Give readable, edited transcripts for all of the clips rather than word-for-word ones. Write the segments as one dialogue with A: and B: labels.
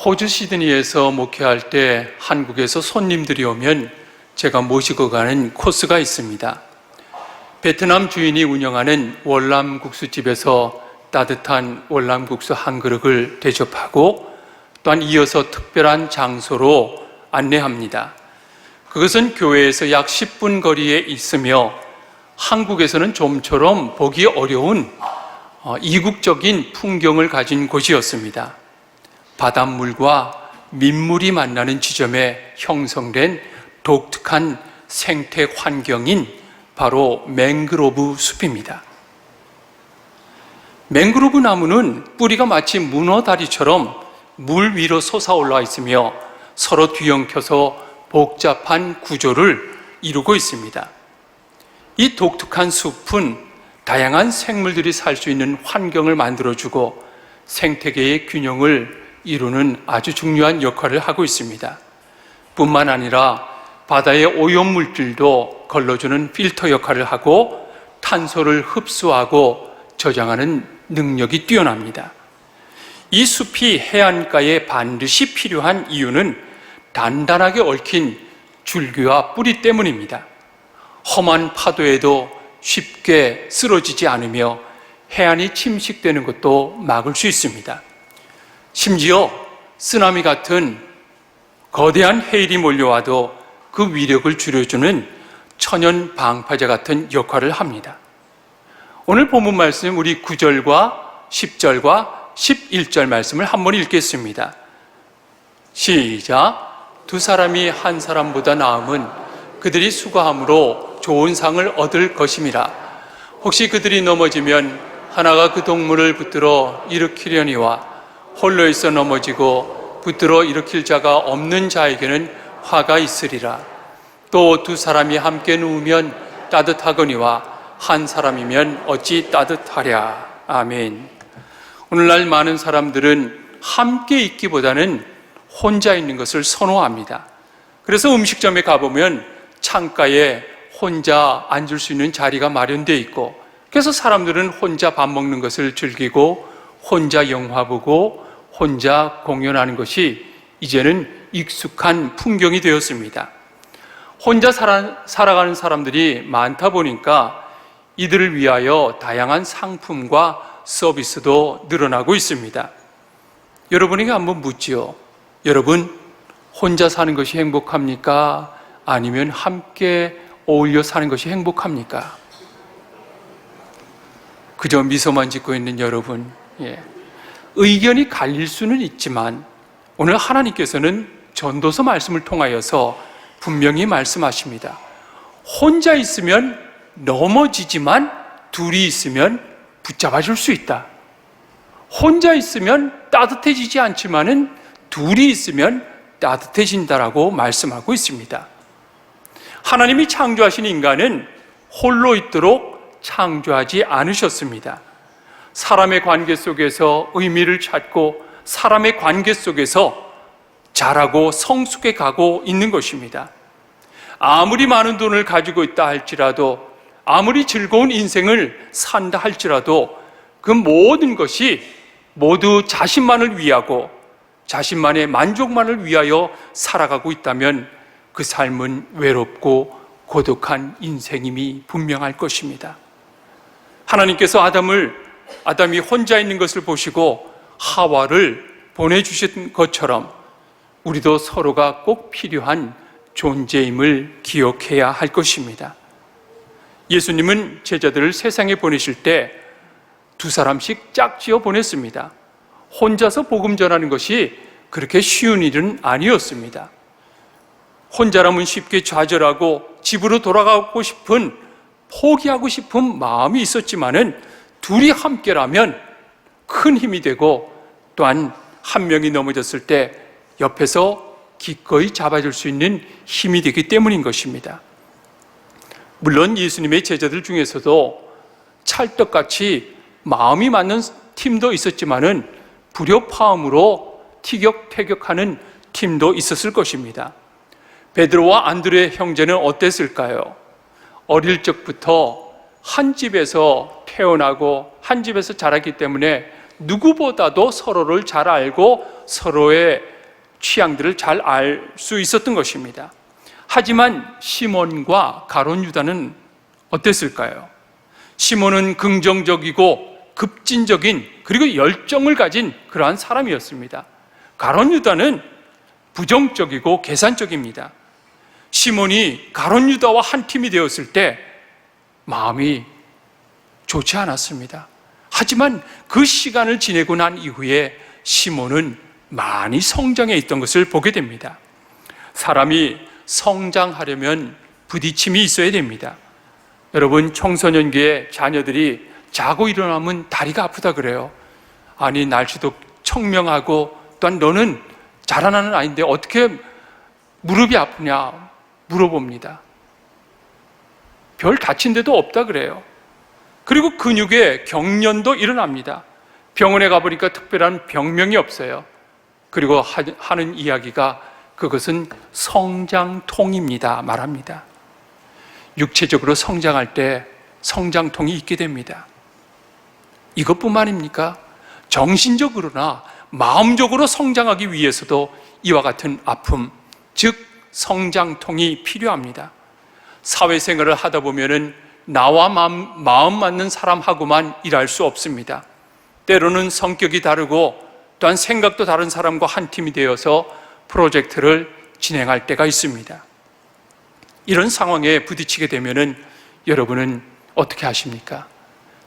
A: 호주 시드니에서 목회할 때 한국에서 손님들이 오면 제가 모시고 가는 코스가 있습니다. 베트남 주인이 운영하는 월남국수집에서 따뜻한 월남국수 한 그릇을 대접하고 또한 이어서 특별한 장소로 안내합니다. 그것은 교회에서 약 10분 거리에 있으며 한국에서는 좀처럼 보기 어려운 이국적인 풍경을 가진 곳이었습니다. 바닷물과 민물이 만나는 지점에 형성된 독특한 생태 환경인 바로 맹그로브 숲입니다. 맹그로브 나무는 뿌리가 마치 문어다리처럼 물 위로 솟아올라 있으며 서로 뒤엉켜서 복잡한 구조를 이루고 있습니다. 이 독특한 숲은 다양한 생물들이 살 수 있는 환경을 만들어주고 생태계의 균형을 이루는 아주 중요한 역할을 하고 있습니다. 뿐만 아니라 바다의 오염물질도 걸러주는 필터 역할을 하고 탄소를 흡수하고 저장하는 능력이 뛰어납니다. 이 숲이 해안가에 반드시 필요한 이유는 단단하게 얽힌 줄기와 뿌리 때문입니다. 험한 파도에도 쉽게 쓰러지지 않으며 해안이 침식되는 것도 막을 수 있습니다. 심지어 쓰나미 같은 거대한 해일이 몰려와도 그 위력을 줄여주는 천연 방파제 같은 역할을 합니다. 오늘 본문 말씀 우리 9절과 10절과 11절 말씀을 한번 읽겠습니다. 시작. 두 사람이 한 사람보다 나음은 그들이 수고함으로 좋은 상을 얻을 것임이라. 혹시 그들이 넘어지면 하나가 그 동물을 붙들어 일으키려니와 홀로 있어 넘어지고 붙들어 일으킬 자가 없는 자에게는 화가 있으리라. 또 두 사람이 함께 누우면 따뜻하거니와 한 사람이면 어찌 따뜻하랴. 아멘. 오늘날 많은 사람들은 함께 있기보다는 혼자 있는 것을 선호합니다. 그래서 음식점에 가보면 창가에 혼자 앉을 수 있는 자리가 마련되어 있고, 그래서 사람들은 혼자 밥 먹는 것을 즐기고 혼자 영화 보고 혼자 공연하는 것이 이제는 익숙한 풍경이 되었습니다. 혼자 살아가는 사람들이 많다 보니까 이들을 위하여 다양한 상품과 서비스도 늘어나고 있습니다. 여러분에게 한번 묻지요. 여러분, 혼자 사는 것이 행복합니까? 아니면 함께 어울려 사는 것이 행복합니까? 그저 미소만 짓고 있는 여러분, 의견이 갈릴 수는 있지만 오늘 하나님께서는 전도서 말씀을 통하여서 분명히 말씀하십니다. 혼자 있으면 넘어지지만 둘이 있으면 붙잡아줄 수 있다. 혼자 있으면 따뜻해지지 않지만은 둘이 있으면 따뜻해진다라고 말씀하고 있습니다. 하나님이 창조하신 인간은 홀로 있도록 창조하지 않으셨습니다. 사람의 관계 속에서 의미를 찾고 사람의 관계 속에서 자라고 성숙해 가고 있는 것입니다. 아무리 많은 돈을 가지고 있다 할지라도, 아무리 즐거운 인생을 산다 할지라도 그 모든 것이 모두 자신만을 위하고 자신만의 만족만을 위하여 살아가고 있다면 그 삶은 외롭고 고독한 인생임이 분명할 것입니다. 하나님께서 아담이 혼자 있는 것을 보시고 하와를 보내주신 것처럼 우리도 서로가 꼭 필요한 존재임을 기억해야 할 것입니다. 예수님은 제자들을 세상에 보내실 때 두 사람씩 짝지어 보냈습니다. 혼자서 복음 전하는 것이 그렇게 쉬운 일은 아니었습니다. 혼자라면 쉽게 좌절하고 집으로 돌아가고 싶은, 포기하고 싶은 마음이 있었지만은 둘이 함께라면 큰 힘이 되고 또한 한 명이 넘어졌을 때 옆에서 기꺼이 잡아줄 수 있는 힘이 되기 때문인 것입니다. 물론 예수님의 제자들 중에서도 찰떡같이 마음이 맞는 팀도 있었지만은 불협화음으로 티격태격하는 팀도 있었을 것입니다. 베드로와 안드레 형제는 어땠을까요? 어릴 적부터 한 집에서 태어나고 한 집에서 자랐기 때문에 누구보다도 서로를 잘 알고 서로의 취향들을 잘 알 수 있었던 것입니다. 하지만 시몬과 가룟 유다는 어땠을까요? 시몬은 긍정적이고 급진적인 그리고 열정을 가진 그러한 사람이었습니다. 가룟 유다는 부정적이고 계산적입니다. 시몬이 가룟 유다와 한 팀이 되었을 때 마음이 좋지 않았습니다. 하지만 그 시간을 지내고 난 이후에 시몬은 많이 성장해 있던 것을 보게 됩니다. 사람이 성장하려면 부딪힘이 있어야 됩니다. 여러분, 청소년기에 자녀들이 자고 일어나면 다리가 아프다 그래요. 아니, 날씨도 청명하고 또한 너는 자라나는 아이인데 어떻게 무릎이 아프냐 물어봅니다. 별 다친 데도 없다 그래요. 그리고 근육에 경련도 일어납니다. 병원에 가보니까 특별한 병명이 없어요. 그리고 하는 이야기가 그것은 성장통입니다 말합니다. 육체적으로 성장할 때 성장통이 있게 됩니다. 이것뿐만입니까? 정신적으로나 마음적으로 성장하기 위해서도 이와 같은 아픔, 즉 성장통이 필요합니다. 사회생활을 하다 보면은 나와 마음 맞는 사람하고만 일할 수 없습니다. 때로는 성격이 다르고 또한 생각도 다른 사람과 한 팀이 되어서 프로젝트를 진행할 때가 있습니다. 이런 상황에 부딪히게 되면은 여러분은 어떻게 하십니까?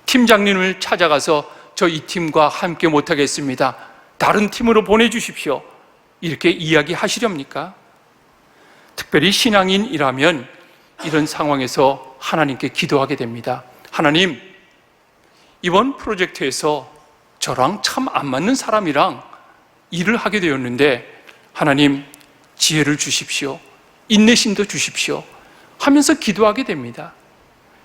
A: 팀장님을 찾아가서 저 이 팀과 함께 못하겠습니다. 다른 팀으로 보내주십시오. 이렇게 이야기하시렵니까? 특별히 신앙인이라면 이런 상황에서 하나님께 기도하게 됩니다. 하나님, 이번 프로젝트에서 저랑 참 안 맞는 사람이랑 일을 하게 되었는데 하나님 지혜를 주십시오. 인내심도 주십시오. 하면서 기도하게 됩니다.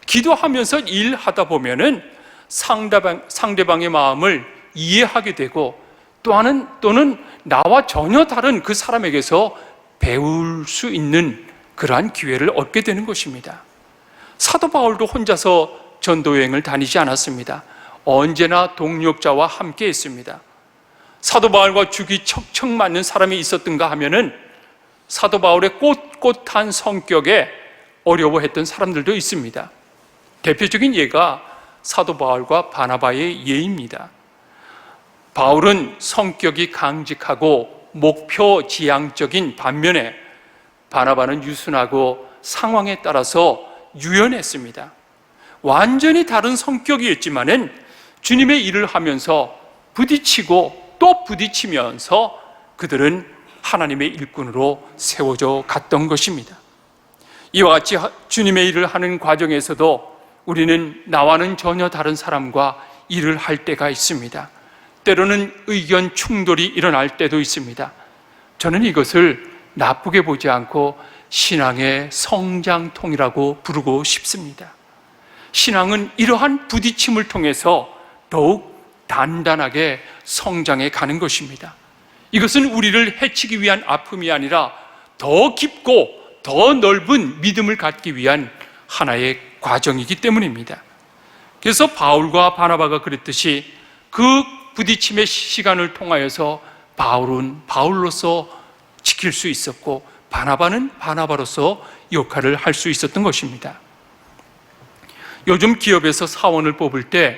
A: 기도하면서 일하다 보면은 상대방의 마음을 이해하게 되고 또는 나와 전혀 다른 그 사람에게서 배울 수 있는 그러한 기회를 얻게 되는 것입니다. 사도 바울도 혼자서 전도여행을 다니지 않았습니다. 언제나 동력자와 함께 했습니다. 사도 바울과 죽이 척척 맞는 사람이 있었던가 하면은 사도 바울의 꼿꼿한 성격에 어려워했던 사람들도 있습니다. 대표적인 예가 사도 바울과 바나바의 예입니다. 바울은 성격이 강직하고 목표지향적인 반면에 바나바는 유순하고 상황에 따라서 유연했습니다. 완전히 다른 성격이었지만은 주님의 일을 하면서 부딪히고 또 부딪히면서 그들은 하나님의 일꾼으로 세워져 갔던 것입니다. 이와 같이 주님의 일을 하는 과정에서도 우리는 나와는 전혀 다른 사람과 일을 할 때가 있습니다. 때로는 의견 충돌이 일어날 때도 있습니다. 저는 이것을 나쁘게 보지 않고 신앙의 성장통이라고 부르고 싶습니다. 신앙은 이러한 부딪힘을 통해서 더욱 단단하게 성장해 가는 것입니다. 이것은 우리를 해치기 위한 아픔이 아니라 더 깊고 더 넓은 믿음을 갖기 위한 하나의 과정이기 때문입니다. 그래서 바울과 바나바가 그랬듯이 그 부딪힘의 시간을 통하여서 바울은 바울로서 지킬 수 있었고 바나바는 바나바로서 역할을 할 수 있었던 것입니다. 요즘 기업에서 사원을 뽑을 때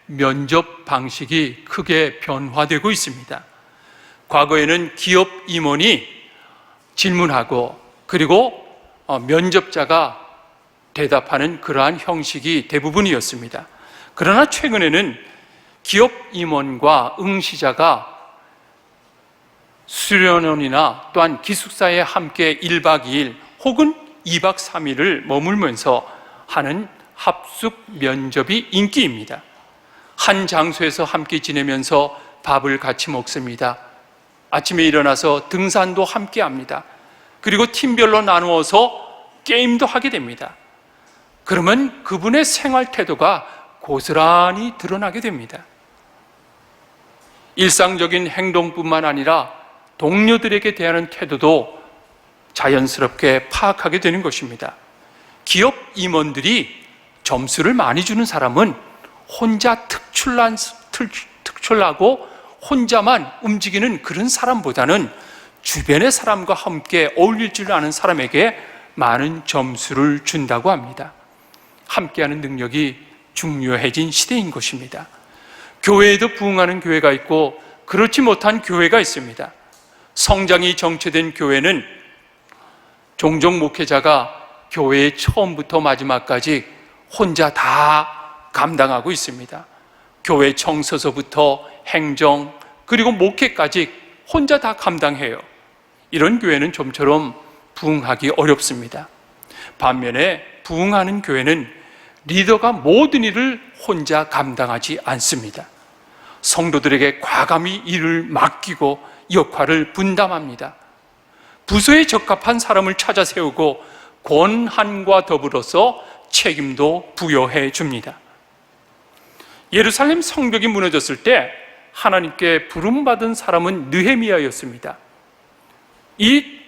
A: 면접 방식이 크게 변화되고 있습니다. 과거에는 기업 임원이 질문하고 그리고 면접자가 대답하는 그러한 형식이 대부분이었습니다. 그러나 최근에는 기업 임원과 응시자가 수련원이나 또한 기숙사에 함께 1박 2일 혹은 2박 3일을 머물면서 하는 합숙 면접이 인기입니다. 한 장소에서 함께 지내면서 밥을 같이 먹습니다. 아침에 일어나서 등산도 함께 합니다. 그리고 팀별로 나누어서 게임도 하게 됩니다. 그러면 그분의 생활 태도가 고스란히 드러나게 됩니다. 일상적인 행동뿐만 아니라 동료들에게 대하는 태도도 자연스럽게 파악하게 되는 것입니다. 기업 임원들이 점수를 많이 주는 사람은 혼자 특출나고 혼자만 움직이는 그런 사람보다는 주변의 사람과 함께 어울릴 줄 아는 사람에게 많은 점수를 준다고 합니다. 함께하는 능력이 중요해진 시대인 것입니다. 교회에도 부흥하는 교회가 있고 그렇지 못한 교회가 있습니다. 성장이 정체된 교회는 종종 목회자가 교회의 처음부터 마지막까지 혼자 다 감당하고 있습니다. 교회 청소서부터 행정 그리고 목회까지 혼자 다 감당해요. 이런 교회는 좀처럼 부흥하기 어렵습니다. 반면에 부흥하는 교회는 리더가 모든 일을 혼자 감당하지 않습니다. 성도들에게 과감히 일을 맡기고 역할을 분담합니다. 부서에 적합한 사람을 찾아 세우고 권한과 더불어서 책임도 부여해 줍니다. 예루살렘 성벽이 무너졌을 때 하나님께 부름받은 사람은 느헤미야였습니다. 이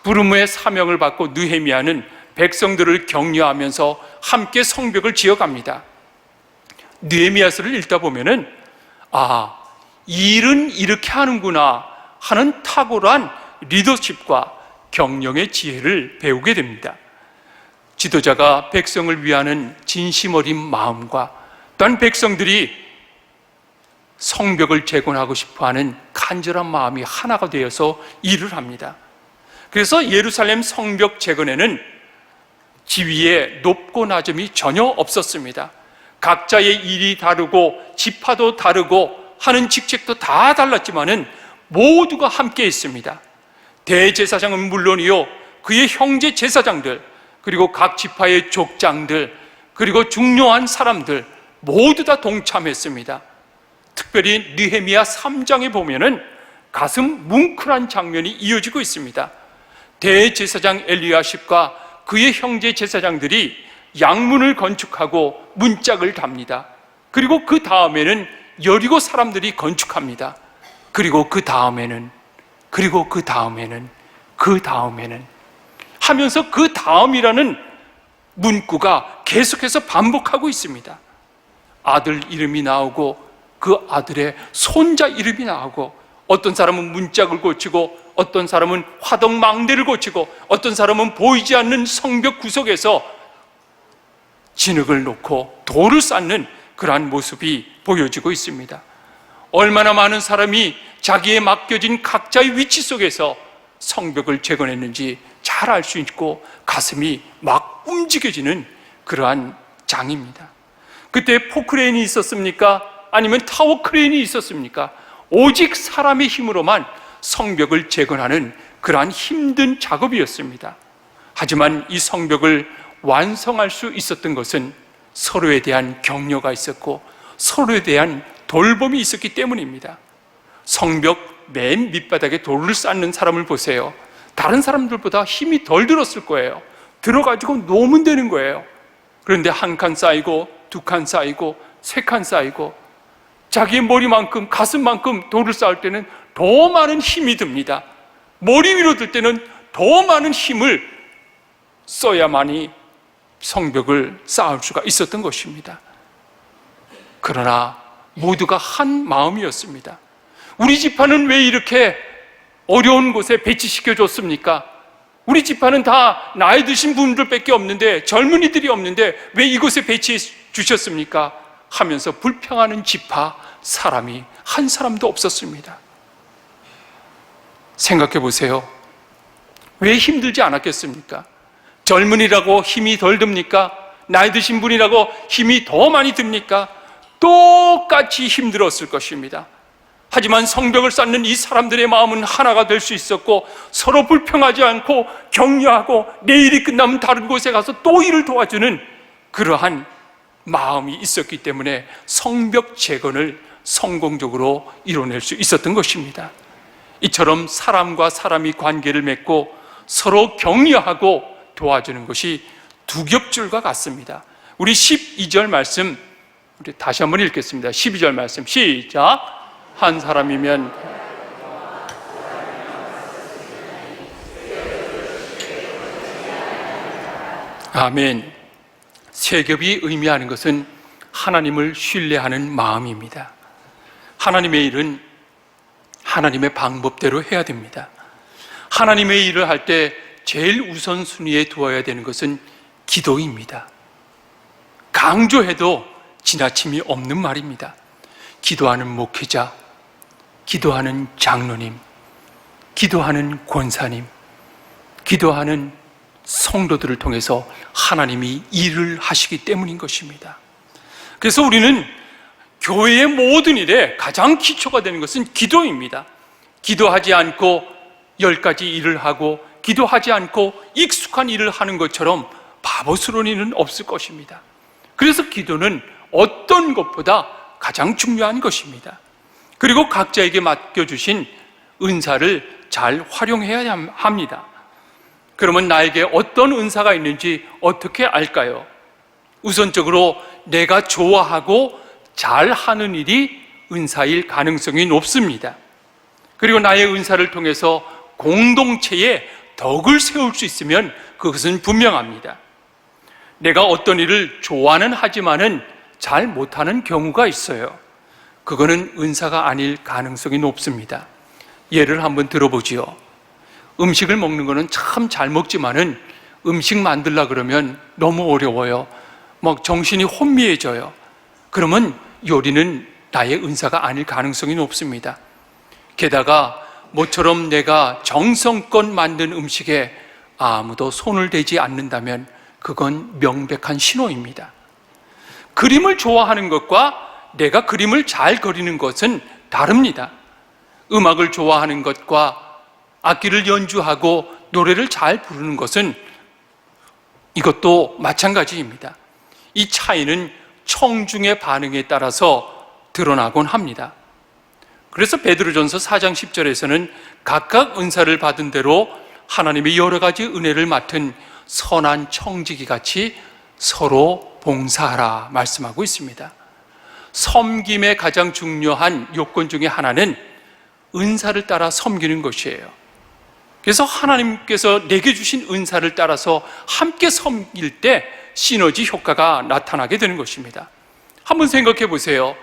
A: 부름의 사명을 받고 느헤미야는 백성들을 격려하면서 함께 성벽을 지어갑니다. 느헤미야서를 읽다 보면은 일은 이렇게 하는구나 하는 탁월한 리더십과 경영의 지혜를 배우게 됩니다. 지도자가 백성을 위하는 진심 어린 마음과 또한 백성들이 성벽을 재건하고 싶어하는 간절한 마음이 하나가 되어서 일을 합니다. 그래서 예루살렘 성벽 재건에는 지위에 높고 낮음이 전혀 없었습니다. 각자의 일이 다르고 지파도 다르고 하는 직책도 다 달랐지만은 모두가 함께 있습니다. 대제사장은 물론이요, 그의 형제 제사장들, 그리고 각 지파의 족장들, 그리고 중요한 사람들 모두 다 동참했습니다. 특별히 느헤미야 3장에 보면은 가슴 뭉클한 장면이 이어지고 있습니다. 대제사장 엘리야십과 그의 형제 제사장들이 양문을 건축하고 문짝을 답니다. 그리고 그 다음에는 여리고 사람들이 건축합니다. 그리고 그 다음에는 하면서 그 다음이라는 문구가 계속해서 반복하고 있습니다. 아들 이름이 나오고 그 아들의 손자 이름이 나오고, 어떤 사람은 문짝을 고치고 어떤 사람은 화덕 망대를 고치고 어떤 사람은 보이지 않는 성벽 구석에서 진흙을 놓고 돌을 쌓는 그러한 모습이 보여지고 있습니다. 얼마나 많은 사람이 자기에 맡겨진 각자의 위치 속에서 성벽을 재건했는지 잘 알 수 있고 가슴이 막 움직여지는 그러한 장입니다. 그때 포크레인이 있었습니까? 아니면 타워 크레인이 있었습니까? 오직 사람의 힘으로만 성벽을 재건하는 그러한 힘든 작업이었습니다. 하지만 이 성벽을 완성할 수 있었던 것은 서로에 대한 격려가 있었고 서로에 대한 돌봄이 있었기 때문입니다. 성벽 맨 밑바닥에 돌을 쌓는 사람을 보세요. 다른 사람들보다 힘이 덜 들었을 거예요. 들어가지고 놓으면 되는 거예요. 그런데 한 칸 쌓이고 두 칸 쌓이고 세 칸 쌓이고 자기의 머리만큼 가슴만큼 돌을 쌓을 때는 더 많은 힘이 듭니다. 머리 위로 들 때는 더 많은 힘을 써야만이 성벽을 쌓을 수가 있었던 것입니다. 그러나 모두가 한 마음이었습니다. 우리 지파는 왜 이렇게 어려운 곳에 배치시켜줬습니까? 우리 지파는 다 나이 드신 분들밖에 없는데, 젊은이들이 없는데 왜 이곳에 배치해 주셨습니까? 하면서 불평하는 지파 사람이 한 사람도 없었습니다. 생각해 보세요. 왜 힘들지 않았겠습니까? 젊은이라고 힘이 덜 듭니까? 나이 드신 분이라고 힘이 더 많이 듭니까? 똑같이 힘들었을 것입니다. 하지만 성벽을 쌓는 이 사람들의 마음은 하나가 될 수 있었고, 서로 불평하지 않고 격려하고 내일이 끝나면 다른 곳에 가서 또 일을 도와주는 그러한 마음이 있었기 때문에 성벽 재건을 성공적으로 이뤄낼 수 있었던 것입니다. 이처럼 사람과 사람이 관계를 맺고 서로 격려하고 도와주는 것이 두 겹줄과 같습니다. 우리 12절 말씀 우리 다시 한번 읽겠습니다. 12절 말씀 시작. 한 사람이면 아멘. 세 겹이 의미하는 것은 하나님을 신뢰하는 마음입니다. 하나님의 일은 하나님의 방법대로 해야 됩니다. 하나님의 일을 할 때 제일 우선순위에 두어야 되는 것은 기도입니다. 강조해도 지나침이 없는 말입니다. 기도하는 목회자, 기도하는 장로님, 기도하는 권사님, 기도하는 성도들을 통해서 하나님이 일을 하시기 때문인 것입니다. 그래서 우리는 교회의 모든 일에 가장 기초가 되는 것은 기도입니다. 기도하지 않고 10가지 일을 하고 기도하지 않고 익숙한 일을 하는 것처럼 바보스러운 일은 없을 것입니다. 그래서 기도는 어떤 것보다 가장 중요한 것입니다. 그리고 각자에게 맡겨주신 은사를 잘 활용해야 합니다. 그러면 나에게 어떤 은사가 있는지 어떻게 알까요? 우선적으로 내가 좋아하고 잘하는 일이 은사일 가능성이 높습니다. 그리고 나의 은사를 통해서 공동체에 덕을 세울 수 있으면 그것은 분명합니다. 내가 어떤 일을 좋아는 하지만은 잘 못하는 경우가 있어요. 그거는 은사가 아닐 가능성이 높습니다. 예를 한번 들어보지요. 음식을 먹는 거는 참 잘 먹지만은 음식 만들려고 그러면 너무 어려워요. 막 정신이 혼미해져요. 그러면 요리는 나의 은사가 아닐 가능성이 높습니다. 게다가 모처럼 내가 정성껏 만든 음식에 아무도 손을 대지 않는다면 그건 명백한 신호입니다. 그림을 좋아하는 것과 내가 그림을 잘 그리는 것은 다릅니다. 음악을 좋아하는 것과 악기를 연주하고 노래를 잘 부르는 것은 이것도 마찬가지입니다. 이 차이는 청중의 반응에 따라서 드러나곤 합니다. 그래서 베드로전서 4장 10절에서는 각각 은사를 받은 대로 하나님의 여러 가지 은혜를 맡은 선한 청지기 같이 서로 봉사하라 말씀하고 있습니다. 섬김의 가장 중요한 요건 중에 하나는 은사를 따라 섬기는 것이에요. 그래서 하나님께서 내게 주신 은사를 따라서 함께 섬길 때 시너지 효과가 나타나게 되는 것입니다. 한번 생각해 보세요.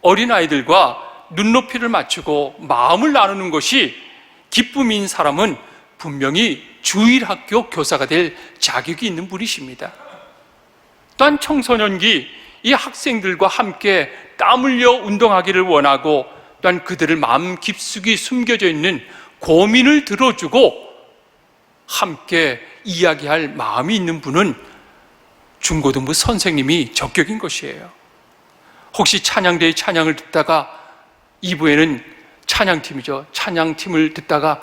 A: 어린아이들과 눈높이를 맞추고 마음을 나누는 것이 기쁨인 사람은 분명히 주일학교 교사가 될 자격이 있는 분이십니다. 또한 청소년기 이 학생들과 함께 땀 흘려 운동하기를 원하고 또한 그들을 마음 깊숙이 숨겨져 있는 고민을 들어주고 함께 이야기할 마음이 있는 분은 중고등부 선생님이 적격인 것이에요. 혹시 찬양대의 찬양을 듣다가 2부에는 찬양팀이죠. 찬양팀을 듣다가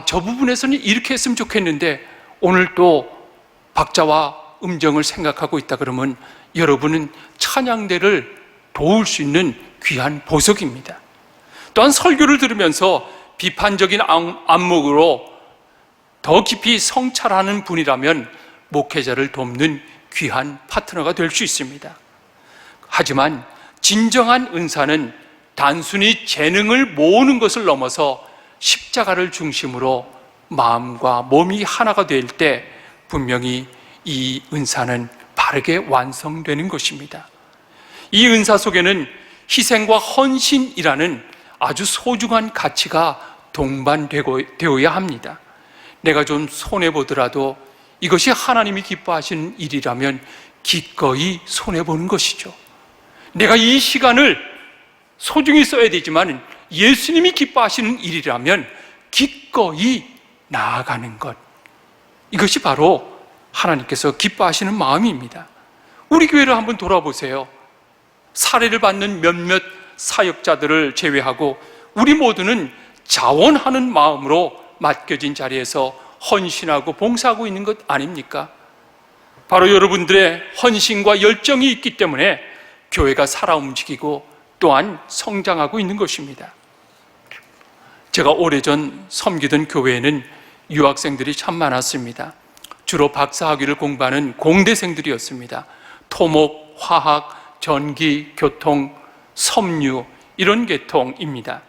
A: 저 부분에서는 이렇게 했으면 좋겠는데 오늘 또 박자와 음정을 생각하고 있다 그러면 여러분은 찬양대를 도울 수 있는 귀한 보석입니다. 또한 설교를 들으면서 비판적인 안목으로 더 깊이 성찰하는 분이라면 목회자를 돕는 귀한 파트너가 될 수 있습니다. 하지만 진정한 은사는 단순히 재능을 모으는 것을 넘어서 십자가를 중심으로 마음과 몸이 하나가 될 때 분명히 이 은사는 바르게 완성되는 것입니다. 이 은사 속에는 희생과 헌신이라는 아주 소중한 가치가 동반되어야 합니다. 내가 좀 손해보더라도 이것이 하나님이 기뻐하시는 일이라면 기꺼이 손해보는 것이죠. 내가 이 시간을 소중히 써야 되지만 예수님이 기뻐하시는 일이라면 기꺼이 나아가는 것, 이것이 바로 하나님께서 기뻐하시는 마음입니다. 우리 교회를 한번 돌아보세요. 사례를 받는 몇몇 사역자들을 제외하고 우리 모두는 자원하는 마음으로 맡겨진 자리에서 헌신하고 봉사하고 있는 것 아닙니까? 바로 여러분들의 헌신과 열정이 있기 때문에 교회가 살아 움직이고 또한 성장하고 있는 것입니다. 제가 오래전 섬기던 교회에는 유학생들이 참 많았습니다. 주로 박사학위를 공부하는 공대생들이었습니다. 토목, 화학, 전기, 교통, 섬유 이런 계통입니다.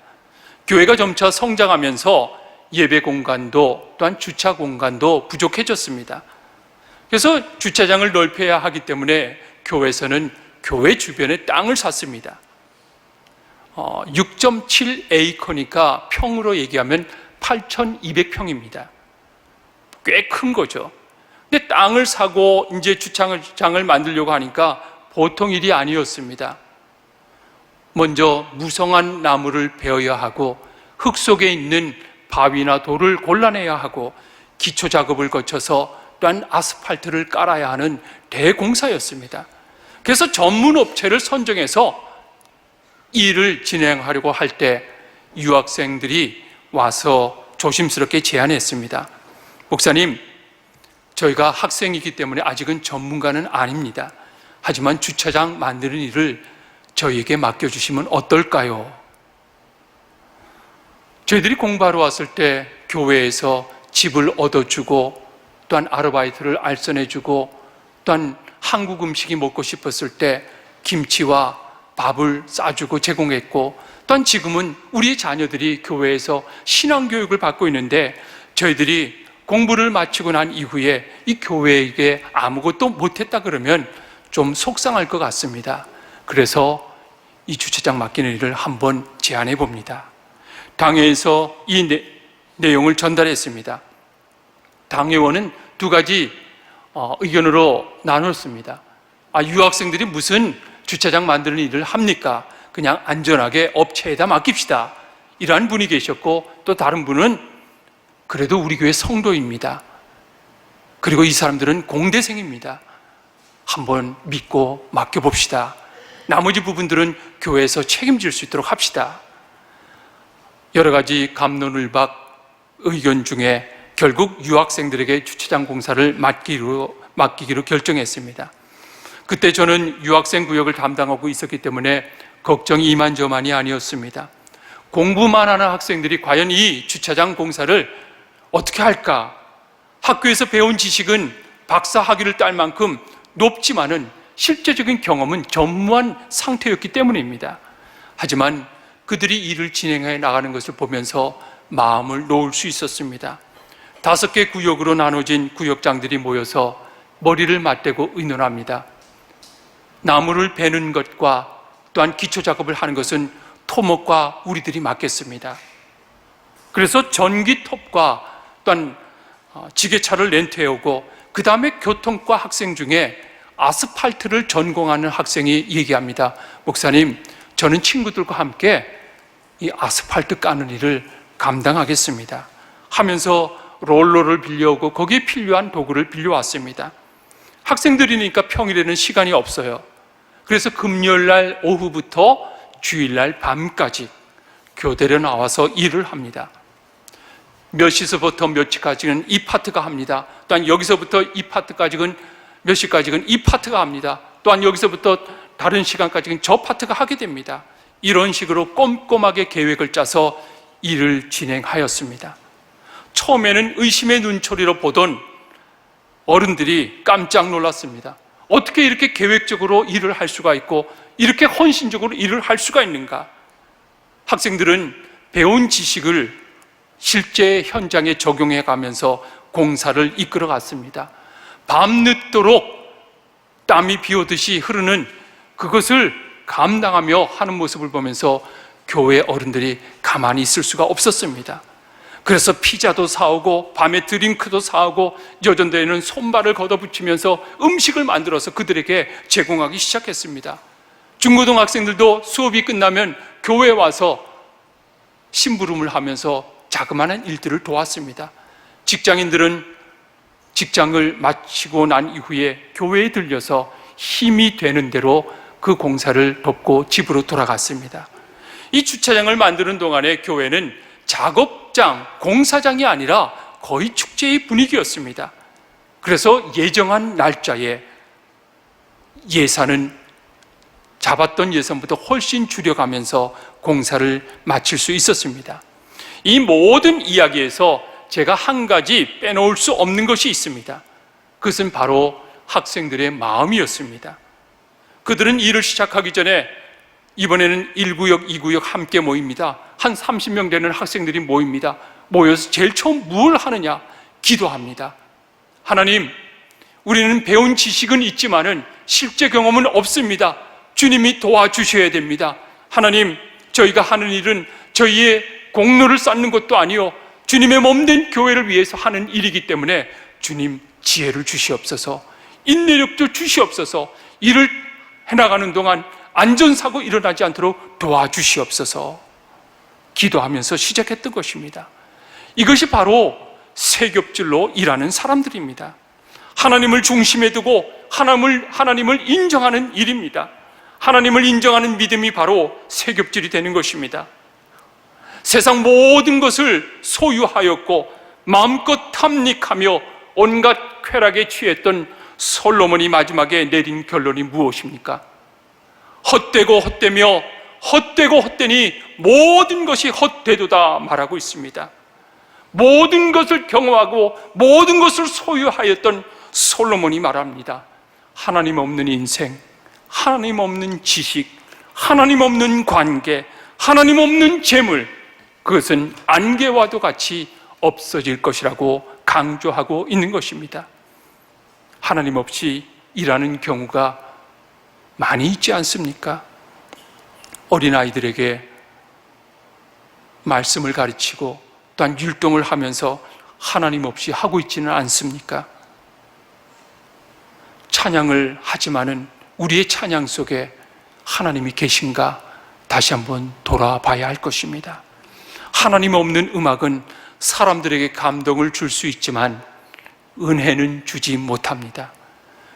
A: 교회가 점차 성장하면서 예배 공간도 또한 주차 공간도 부족해졌습니다. 그래서 주차장을 넓혀야 하기 때문에 교회에서는 교회 주변에 땅을 샀습니다. 6.7에이커니까 평으로 얘기하면 8,200평입니다. 꽤 큰 거죠. 근데 땅을 사고 이제 주차장을 만들려고 하니까 보통 일이 아니었습니다. 먼저 무성한 나무를 베어야 하고 흙 속에 있는 바위나 돌을 골라내야 하고 기초 작업을 거쳐서 또한 아스팔트를 깔아야 하는 대공사였습니다. 그래서 전문 업체를 선정해서 일을 진행하려고 할 때 유학생들이 와서 조심스럽게 제안했습니다. 목사님, 저희가 학생이기 때문에 아직은 전문가는 아닙니다. 하지만 주차장 만드는 일을 저희에게 맡겨주시면 어떨까요? 저희들이 공부하러 왔을 때 교회에서 집을 얻어주고 또한 아르바이트를 알선해주고 또한 한국 음식이 먹고 싶었을 때 김치와 밥을 싸주고 제공했고 또한 지금은 우리 자녀들이 교회에서 신앙교육을 받고 있는데 저희들이 공부를 마치고 난 이후에 이 교회에게 아무것도 못했다 그러면 좀 속상할 것 같습니다. 그래서 이 주차장 맡기는 일을 한번 제안해 봅니다. 당회에서 이 내용을 전달했습니다. 당회원은 두 가지 의견으로 나눴습니다. 유학생들이 무슨 주차장 만드는 일을 합니까? 그냥 안전하게 업체에다 맡깁시다. 이러한 분이 계셨고 또 다른 분은 그래도 우리 교회 성도입니다. 그리고 이 사람들은 공대생입니다. 한번 믿고 맡겨봅시다. 나머지 부분들은 교회에서 책임질 수 있도록 합시다. 여러 가지 갑론을박 의견 중에 결국 유학생들에게 주차장 공사를 맡기기로 결정했습니다. 그때 저는 유학생 구역을 담당하고 있었기 때문에 걱정이 이만저만이 아니었습니다. 공부만 하는 학생들이 과연 이 주차장 공사를 어떻게 할까? 학교에서 배운 지식은 박사 학위를 딸 만큼 높지만은 실제적인 경험은 전무한 상태였기 때문입니다. 하지만 그들이 일을 진행해 나가는 것을 보면서 마음을 놓을 수 있었습니다. 5개 구역으로 나눠진 구역장들이 모여서 머리를 맞대고 의논합니다. 나무를 베는 것과 또한 기초 작업을 하는 것은 토목과 우리들이 맡겠습니다. 그래서 전기톱과 또한 지게차를 렌트해오고 그 다음에 교통과 학생 중에 아스팔트를 전공하는 학생이 얘기합니다. 목사님, 저는 친구들과 함께 이 아스팔트 까는 일을 감당하겠습니다 하면서 롤러를 빌려오고 거기에 필요한 도구를 빌려왔습니다. 학생들이니까 평일에는 시간이 없어요. 그래서 금요일날 오후부터 주일날 밤까지 교대로 나와서 일을 합니다. 몇 시서부터 몇 시까지는 이 파트가 합니다. 또한 여기서부터 이 파트까지는 몇 시까지는 이 파트가 합니다. 또한 여기서부터 다른 시간까지는 저 파트가 하게 됩니다. 이런 식으로 꼼꼼하게 계획을 짜서 일을 진행하였습니다. 처음에는 의심의 눈초리로 보던 어른들이 깜짝 놀랐습니다. 어떻게 이렇게 계획적으로 일을 할 수가 있고 이렇게 헌신적으로 일을 할 수가 있는가? 학생들은 배운 지식을 실제 현장에 적용해 가면서 공사를 이끌어 갔습니다. 밤늦도록 땀이 비 오듯이 흐르는 그것을 감당하며 하는 모습을 보면서 교회 어른들이 가만히 있을 수가 없었습니다. 그래서 피자도 사오고 밤에 드링크도 사오고 여전대에는 손발을 걷어붙이면서 음식을 만들어서 그들에게 제공하기 시작했습니다. 중고등학생들도 수업이 끝나면 교회에 와서 심부름을 하면서 자그마한 일들을 도왔습니다. 직장인들은 직장을 마치고 난 이후에 교회에 들려서 힘이 되는 대로 그 공사를 돕고 집으로 돌아갔습니다. 이 주차장을 만드는 동안에 교회는 작업장, 공사장이 아니라 거의 축제의 분위기였습니다. 그래서 예정한 날짜에 예산은 잡았던 예산보다 훨씬 줄여가면서 공사를 마칠 수 있었습니다. 이 모든 이야기에서 제가 한 가지 빼놓을 수 없는 것이 있습니다. 그것은 바로 학생들의 마음이었습니다. 그들은 일을 시작하기 전에 이번에는 1구역, 2구역 함께 모입니다. 한 30명 되는 학생들이 모입니다. 모여서 제일 처음 뭘 하느냐? 기도합니다. 하나님, 우리는 배운 지식은 있지만은 실제 경험은 없습니다. 주님이 도와주셔야 됩니다. 하나님, 저희가 하는 일은 저희의 공로를 쌓는 것도 아니요 주님의 몸된 교회를 위해서 하는 일이기 때문에 주님 지혜를 주시옵소서, 인내력도 주시옵소서, 일을 해나가는 동안 안전사고 일어나지 않도록 도와주시옵소서 기도하면서 시작했던 것입니다. 이것이 바로 세겹줄로 일하는 사람들입니다. 하나님을 중심에 두고 하나님을 인정하는 일입니다. 하나님을 인정하는 믿음이 바로 세겹줄이 되는 것입니다. 세상 모든 것을 소유하였고 마음껏 탐닉하며 온갖 쾌락에 취했던 솔로몬이 마지막에 내린 결론이 무엇입니까? 헛되고 헛되며 헛되고 헛되니 모든 것이 헛되도다 말하고 있습니다. 모든 것을 경험하고 모든 것을 소유하였던 솔로몬이 말합니다. 하나님 없는 인생, 하나님 없는 지식, 하나님 없는 관계, 하나님 없는 재물, 그것은 안개와도 같이 없어질 것이라고 강조하고 있는 것입니다. 하나님 없이 일하는 경우가 많이 있지 않습니까? 어린아이들에게 말씀을 가르치고 또한 율동을 하면서 하나님 없이 하고 있지는 않습니까? 찬양을 하지만은 우리의 찬양 속에 하나님이 계신가 다시 한번 돌아봐야 할 것입니다. 하나님 없는 음악은 사람들에게 감동을 줄 수 있지만 은혜는 주지 못합니다.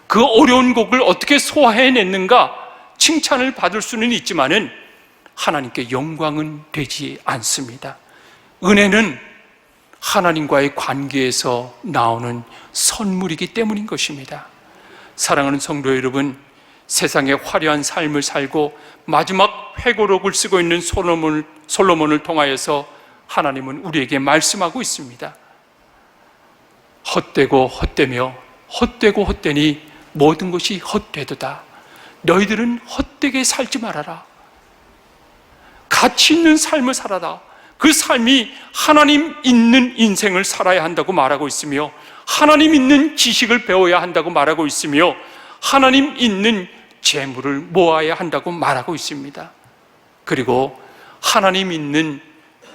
A: 그 어려운 곡을 어떻게 소화해냈는가 칭찬을 받을 수는 있지만은 하나님께 영광은 되지 않습니다. 은혜는 하나님과의 관계에서 나오는 선물이기 때문인 것입니다. 사랑하는 성도 여러분, 세상에 화려한 삶을 살고 마지막 회고록을 쓰고 있는 솔로몬을 통하여서 하나님은 우리에게 말씀하고 있습니다. 헛되고 헛되며 헛되고 헛되니 모든 것이 헛되도다. 너희들은 헛되게 살지 말아라. 가치 있는 삶을 살아라. 그 삶이 하나님 있는 인생을 살아야 한다고 말하고 있으며 하나님 있는 지식을 배워야 한다고 말하고 있으며 하나님 있는 재물을 모아야 한다고 말하고 있습니다. 그리고 하나님 있는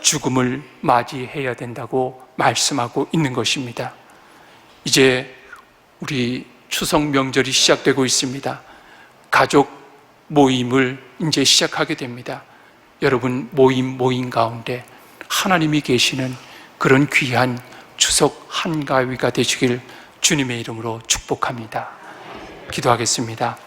A: 죽음을 맞이해야 된다고 말씀하고 있는 것입니다. 이제 우리 추석 명절이 시작되고 있습니다. 가족 모임을 이제 시작하게 됩니다. 여러분 모임 가운데 하나님이 계시는 그런 귀한 추석 한가위가 되시길 주님의 이름으로 축복합니다. 기도하겠습니다.